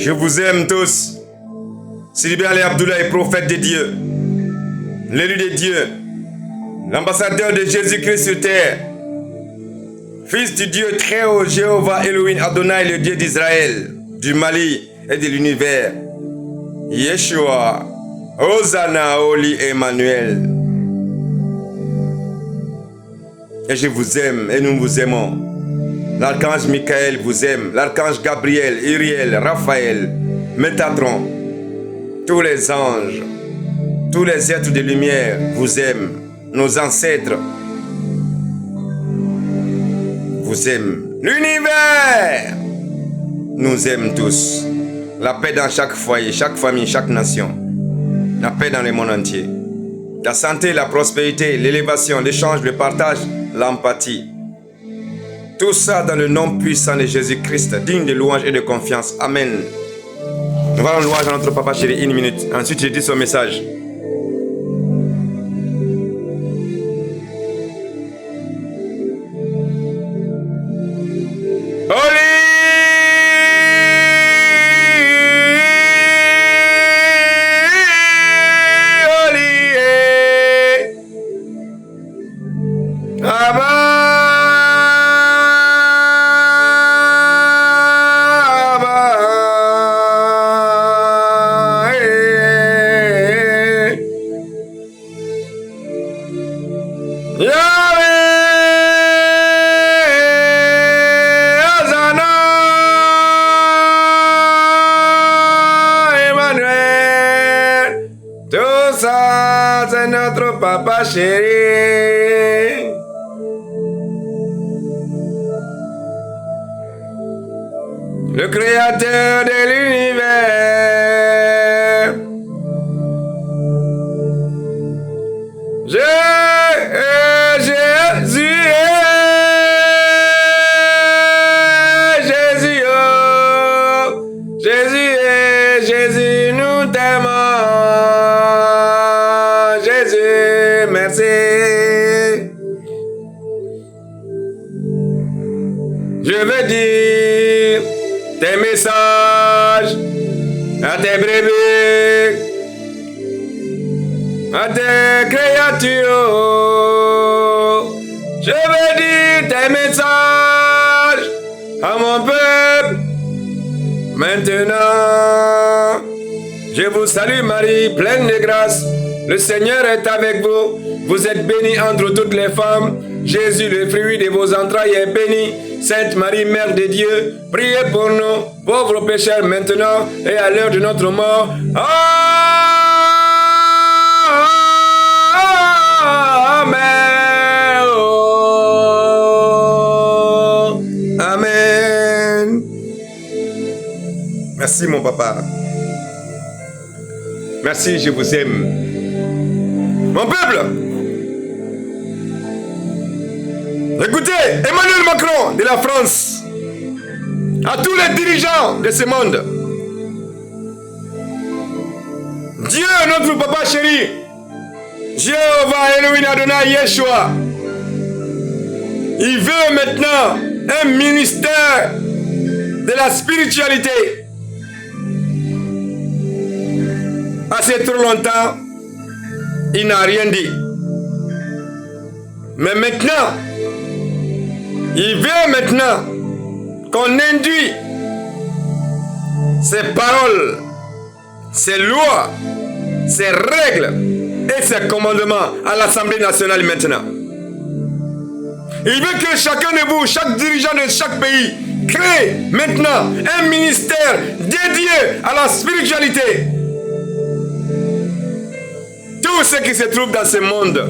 Je vous aime tous. Sylvain Ali Abdoulaye, prophète de Dieu, l'élu de Dieu, l'ambassadeur de Jésus-Christ sur terre, fils du Dieu très haut, Jéhovah Elohim Adonai, le Dieu d'Israël, du Mali et de l'univers. Yeshua, Hosanna, Oli Emmanuel. Et je vous aime et nous vous aimons. L'archange Michael vous aime, l'archange Gabriel, Uriel, Raphaël, Métatron, tous les anges, tous les êtres de lumière vous aiment, nos ancêtres vous aiment, l'univers nous aime tous. La paix dans chaque foyer, chaque famille, chaque nation, la paix dans le monde entier, la santé, la prospérité, l'élévation, l'échange, le partage, l'empathie. Tout ça dans le nom puissant de Jésus-Christ, digne de louange et de confiance. Amen. Nous allons louange à notre papa chéri, 1 minute. Ensuite, je dis son message. C'est notre papa chéri. Le créateur de l'univers. Jésus, nous t'aimons. Merci. Je veux dire tes messages à tes brebis, à tes créatures. Je veux dire tes messages à mon peuple. Maintenant, je vous salue Marie, pleine de grâce. Le Seigneur est avec vous. Vous êtes bénie entre toutes les femmes. Jésus, le fruit de vos entrailles, est béni. Sainte Marie, Mère de Dieu, priez pour nous, pauvres pécheurs, maintenant et à l'heure de notre mort. Amen. Oh. Amen. Merci mon papa. Merci, je vous aime. Mon peuple, écoutez, Emmanuel Macron de la France, à tous les dirigeants de ce monde, Dieu, notre papa chéri, Jéhovah Elohim Adonai Yeshua, il veut maintenant un ministère de la spiritualité. Assez trop longtemps, il n'a rien dit. Mais maintenant, il veut maintenant qu'on induit ses paroles, ses lois, ses règles et ses commandements à l'Assemblée nationale maintenant. Il veut que chacun de vous, chaque dirigeant de chaque pays, crée maintenant un ministère dédié à la spiritualité. Tout ce qui se trouve dans ce monde,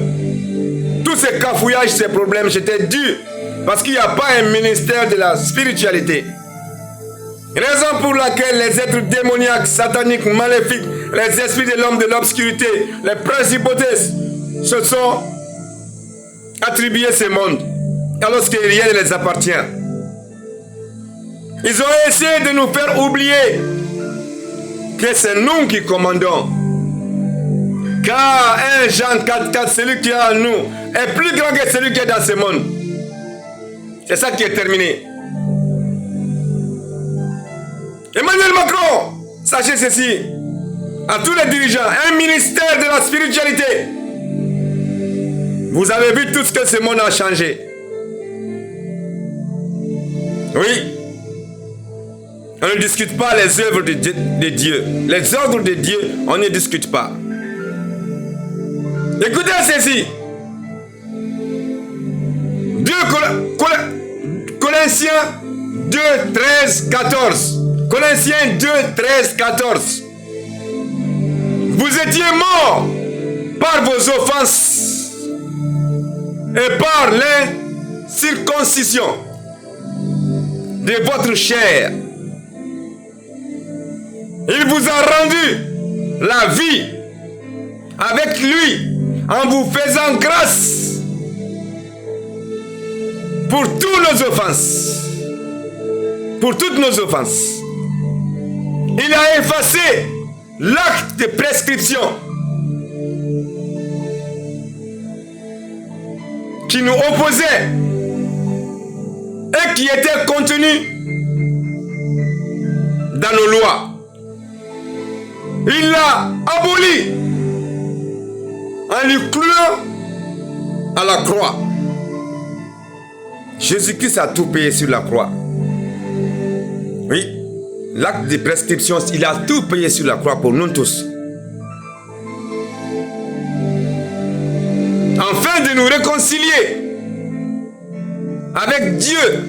tous ces cafouillages, ces problèmes, j'étais dû parce qu'il n'y a pas un ministère de la spiritualité. Raison pour laquelle les êtres démoniaques, sataniques, maléfiques, les esprits de l'homme de l'obscurité, les principautés se sont attribués ce monde, alors que rien ne les appartient. Ils ont essayé de nous faire oublier que c'est nous qui commandons. Car 1 Jean 4,4, celui qui est en nous est plus grand que celui qui est dans ce monde. C'est ça qui est terminé. Emmanuel Macron, sachez ceci, à tous les dirigeants, un ministère de la spiritualité. Vous avez vu tout ce que ce monde a changé. Oui. On ne discute pas les œuvres de Dieu. Les ordres de Dieu, on ne discute pas. Écoutez ceci. 2 Colossiens 2, 13, 14. Colossiens 2, 13, 14. Vous étiez morts par vos offenses et par l'incirconcision de votre chair. Il vous a rendu la vie avec lui en vous faisant grâce pour toutes nos offenses. Pour toutes nos offenses. Il a effacé l'acte de prescription qui nous opposait et qui était contenu dans nos lois. Il l'a aboli en lui clouant à la croix. Jésus-Christ a tout payé sur la croix. Oui, l'acte de prescription, il a tout payé sur la croix pour nous tous. Afin de nous réconcilier avec Dieu,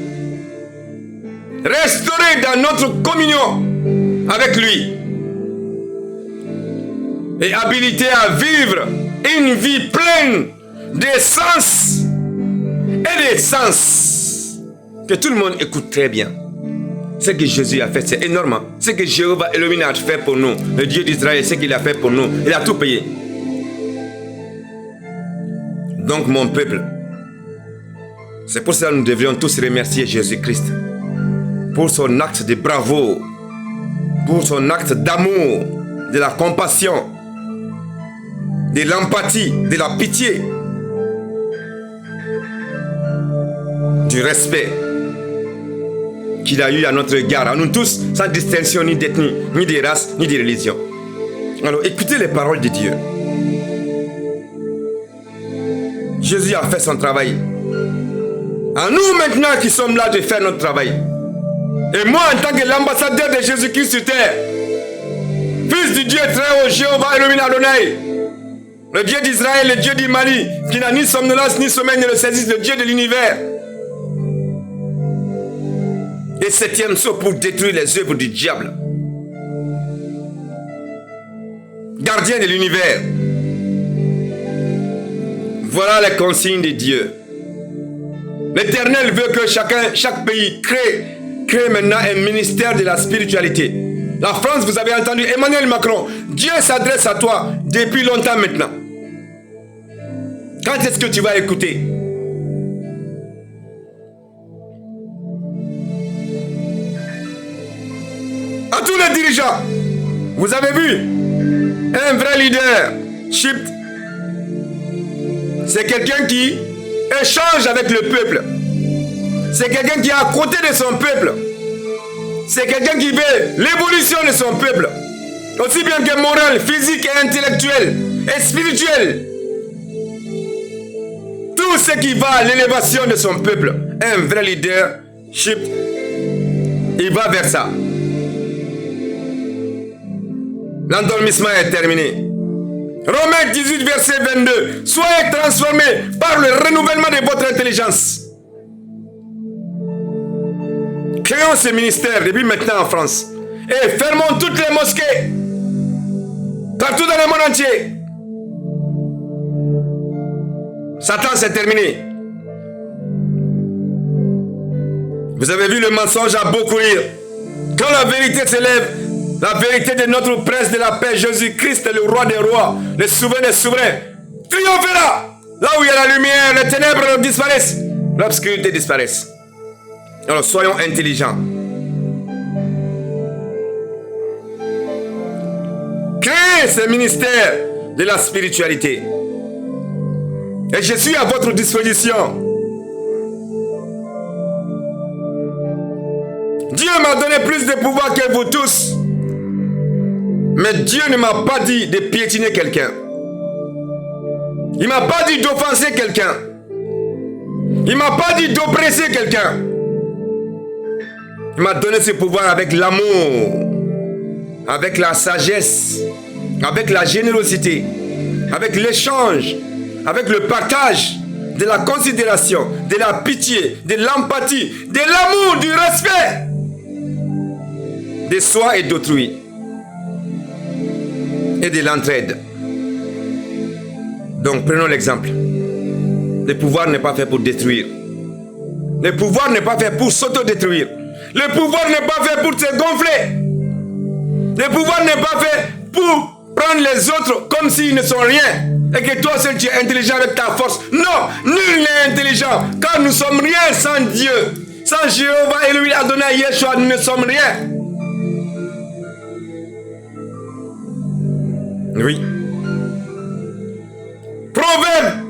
restaurer dans notre communion avec lui et habilité à vivre une vie pleine d'essence et d'essence. Que tout le monde écoute très bien. Ce que Jésus a fait, c'est énorme. Ce que Jéhovah Elohim a fait pour nous, le Dieu d'Israël, ce qu'il a fait pour nous, il a tout payé. Donc mon peuple, c'est pour ça que nous devrions tous remercier Jésus-Christ pour son acte de bravoure, pour son acte d'amour, de la compassion, de l'empathie, de la pitié, du respect qu'il a eu à notre égard, à nous tous, sans distinction ni d'ethnie, ni de race, ni de religion. Alors écoutez les paroles de Dieu. Jésus a fait son travail. À nous maintenant qui sommes là de faire notre travail. Et moi en tant que l'ambassadeur de Jésus-Christ sur terre, fils du Dieu très haut, Jéhovah Elohim Adonai, le Dieu d'Israël, le Dieu du Mali, qui n'a ni somnolence ni sommeil, ne le saisisse, le Dieu de l'univers. Et septième saut pour détruire les œuvres du diable. Gardien de l'univers. Voilà les consignes de Dieu. L'Éternel veut que chaque pays crée maintenant un ministère de la spiritualité. La France, vous avez entendu, Emmanuel Macron, Dieu s'adresse à toi depuis longtemps maintenant. Quand est-ce que tu vas écouter? À tous les dirigeants, vous avez vu, un vrai leadership, c'est quelqu'un qui échange avec le peuple. C'est quelqu'un qui est à côté de son peuple. C'est quelqu'un qui veut l'évolution de son peuple. Aussi bien que moral, physique et intellectuel et spirituel. Tout ce qui va à l'élévation de son peuple. Un vrai leadership, il va vers ça. L'endormissement est terminé. Romains 18, verset 22. Soyez transformés par le renouvellement de votre intelligence. Créons ce ministère depuis maintenant en France. Et fermons toutes les mosquées. Partout dans le monde entier. Satan, c'est terminé. Vous avez vu, le mensonge a beau courir. Quand la vérité s'élève, la vérité de notre prince de la paix, Jésus-Christ, le roi des rois, le souverain des souverains, triomphera. Là où il y a la lumière, les ténèbres disparaissent, l'obscurité disparaisse. Alors soyons intelligents. Créez ce ministère de la spiritualité. Et je suis à votre disposition. Dieu m'a donné plus de pouvoir que vous tous. Mais Dieu ne m'a pas dit de piétiner quelqu'un. Il ne m'a pas dit d'offenser quelqu'un. Il ne m'a pas dit d'oppresser quelqu'un. Il m'a donné ce pouvoir avec l'amour, avec la sagesse, avec la générosité, avec l'échange, avec le partage, de la considération, de la pitié, de l'empathie, de l'amour, du respect de soi et d'autrui et de l'entraide. Donc prenons l'exemple. Le pouvoir n'est pas fait pour détruire. Le pouvoir n'est pas fait pour s'autodétruire. Le pouvoir n'est pas fait pour se gonfler. Le pouvoir n'est pas fait pour prendre les autres comme s'ils ne sont rien. Et que toi seul tu es intelligent avec ta force. Non, nul n'est intelligent. Car nous ne sommes rien sans Dieu. Sans Jéhovah Elohim Adonai Yeshua, nous ne sommes rien. Oui. Proverbe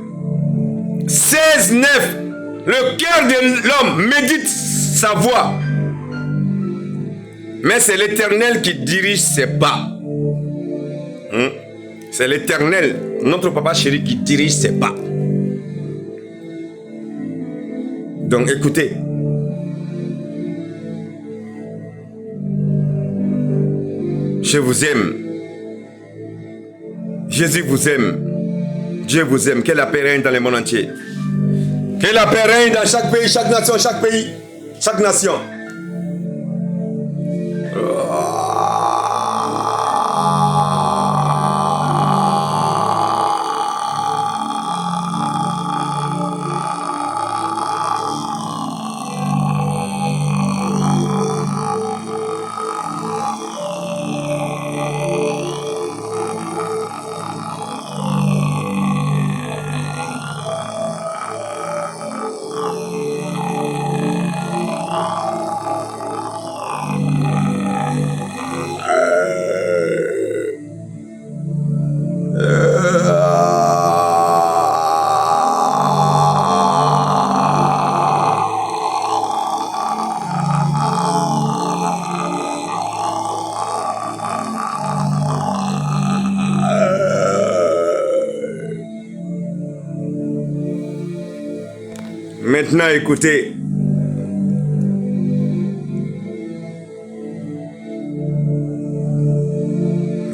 16, 9. Le cœur de l'homme médite sa voie. Mais c'est l'Éternel qui dirige ses pas. C'est l'Éternel, notre papa chéri, qui dirige ses pas. Donc écoutez. Je vous aime. Jésus vous aime. Dieu vous aime. Que la paix règne dans le monde entier. Que la paix règne dans chaque pays, chaque nation, chaque pays, chaque nation. Maintenant, écoutez.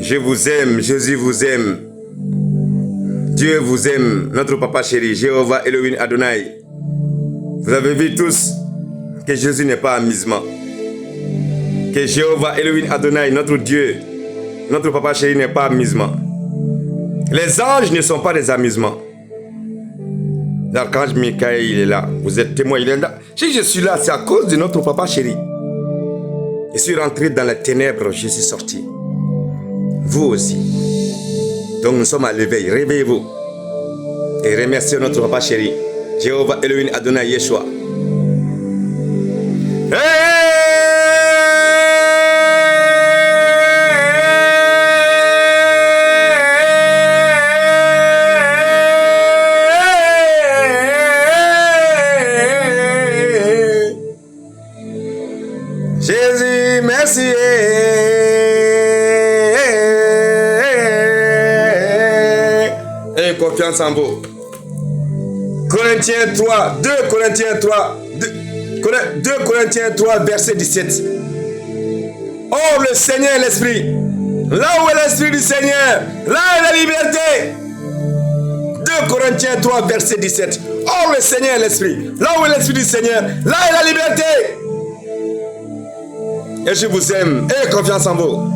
Je vous aime, Jésus vous aime. Dieu vous aime, notre papa chéri, Jéhovah Elohim Adonai. Vous avez vu tous que Jésus n'est pas amusement. Que Jéhovah Elohim Adonai, notre Dieu, notre papa chéri n'est pas amusement. Les anges ne sont pas des amusements. L'archange Michael, il est là. Vous êtes témoin, il est là. Si je suis là, c'est à cause de notre papa chéri. Je suis rentré dans les ténèbres, je suis sorti. Vous aussi. Donc nous sommes à l'éveil. Réveillez-vous. Et remerciez notre papa chéri. Jéhovah Elohim Adonai Yeshua. Jésus, merci. Et confiance en vous. Corinthiens 3, 2 Corinthiens 3, 2 Corinthiens 3, verset 17. Or le Seigneur est l'Esprit. Là où est l'Esprit du Seigneur, là est la liberté. 2 Corinthiens 3, verset 17. Or le Seigneur est l'Esprit. Là où est l'Esprit du Seigneur, là est la liberté. Et je vous aime. Ayez confiance en vous.